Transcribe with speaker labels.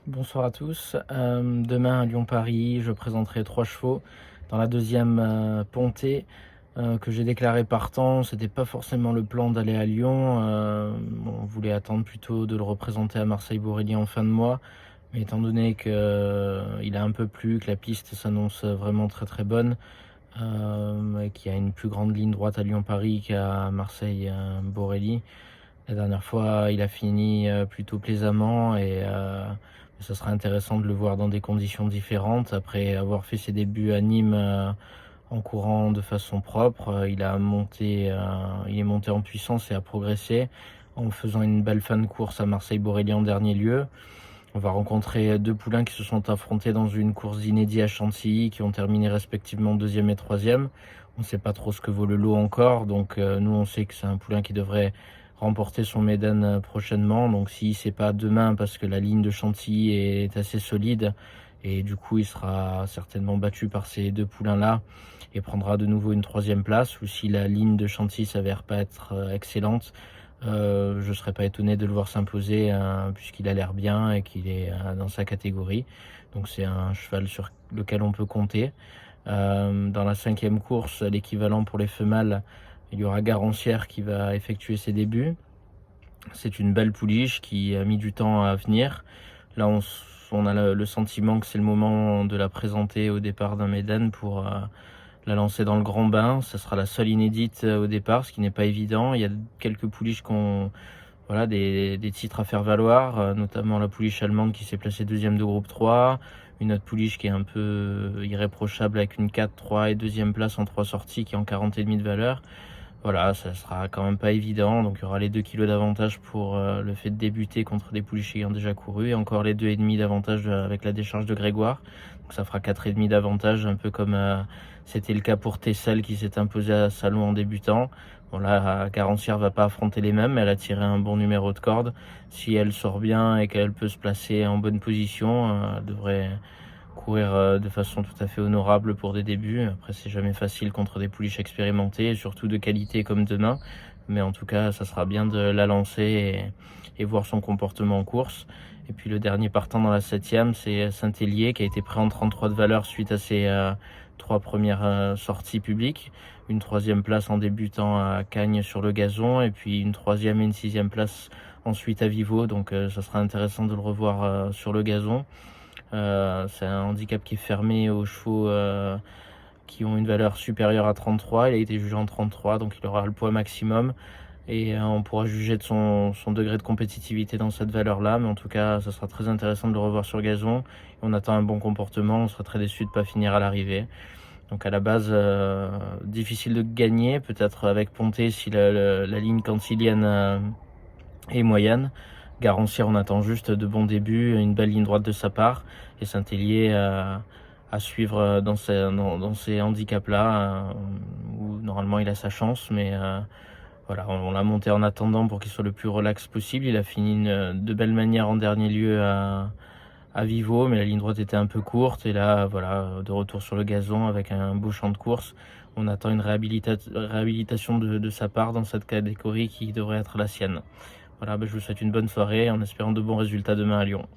Speaker 1: Bonsoir à tous. Demain à Lyon-Paris, je présenterai 3 chevaux dans la deuxième pontée que j'ai déclaré partant. C'était pas forcément le plan d'aller à Lyon. On voulait attendre plutôt de le représenter à Marseille-Borély en fin de mois. Mais étant donné qu'il a un peu plu, que la piste s'annonce vraiment très très bonne, et qu'il y a une plus grande ligne droite à Lyon-Paris qu'à Marseille-Borély, la dernière fois, il a fini plutôt plaisamment et ça sera intéressant de le voir dans des conditions différentes. Après avoir fait ses débuts à Nîmes en courant de façon propre, il est monté en puissance et a progressé en faisant une belle fin de course à Marseille-Borély en dernier lieu. On va rencontrer 2 poulains qui se sont affrontés dans une course inédite à Chantilly, qui ont terminé respectivement deuxième et troisième. On ne sait pas trop ce que vaut le lot encore, donc nous on sait que c'est un poulain qui devrait remporter son Médane prochainement. Donc si c'est pas demain, parce que la ligne de Chantilly est assez solide, et du coup il sera certainement battu par ces 2 poulains-là et prendra de nouveau une troisième place, ou si la ligne de Chantilly s'avère pas être excellente, je ne serais pas étonné de le voir s'imposer, puisqu'il a l'air bien et qu'il est dans sa catégorie. Donc c'est un cheval sur lequel on peut compter. Dans la cinquième course, l'équivalent pour les femelles, il y aura Garancière qui va effectuer ses débuts. C'est une belle pouliche qui a mis du temps à venir. Là, on a le sentiment que c'est le moment de la présenter au départ d'un Médane pour la lancer dans le grand bain. Ça sera la seule inédite au départ, ce qui n'est pas évident. Il y a quelques pouliches qui ont voilà, des titres à faire valoir, notamment la pouliche allemande qui s'est placée deuxième de groupe 3, une autre pouliche qui est un peu irréprochable avec une 4, 3 et deuxième place en 3 sorties qui est en 40,5 de valeur. Voilà, ça sera quand même pas évident, donc il y aura les 2 kilos d'avantage pour le fait de débuter contre des pouliches ayant déjà couru, et encore les 2,5 d'avantage avec la décharge de Grégoire. Donc ça fera 4,5 d'avantage, un peu comme c'était le cas pour Tessel qui s'est imposé à Salon en débutant. Bon là, Garancière va pas affronter les mêmes, mais elle a tiré un bon numéro de corde. Si elle sort bien et qu'elle peut se placer en bonne position, elle devrait courir de façon tout à fait honorable pour des débuts. Après, c'est jamais facile contre des pouliches expérimentées, et surtout de qualité comme demain. Mais en tout cas, ça sera bien de la lancer et voir son comportement en course. Et puis le dernier partant dans la septième, c'est Saint-Hélier qui a été pris en 33 de valeur suite à ses 3 premières sorties publiques. Une troisième place en débutant à Cagnes sur le gazon, et puis une troisième et une sixième place ensuite à Vivo. Donc ça sera intéressant de le revoir sur le gazon. C'est un handicap qui est fermé aux chevaux qui ont une valeur supérieure à 33. Il a été jugé en 33, donc il aura le poids maximum. Et on pourra juger de son degré de compétitivité dans cette valeur-là. Mais en tout cas, ça sera très intéressant de le revoir sur gazon. On attend un bon comportement. On sera très déçu de ne pas finir à l'arrivée. Donc à la base, difficile de gagner. Peut-être avec Ponté si la ligne cantilienne est moyenne. Garancière, on attend juste de bons débuts, une belle ligne droite de sa part. Et Saint-Hélier à suivre dans ces handicaps-là, où normalement il a sa chance. Mais voilà, on l'a monté en attendant pour qu'il soit le plus relax possible. Il a fini de belle manière en dernier lieu à Vivo, mais la ligne droite était un peu courte. Et là, voilà, de retour sur le gazon avec un beau champ de course. On attend une réhabilitation de sa part dans cette catégorie qui devrait être la sienne. Voilà, je vous souhaite une bonne soirée en espérant de bons résultats demain à Lyon.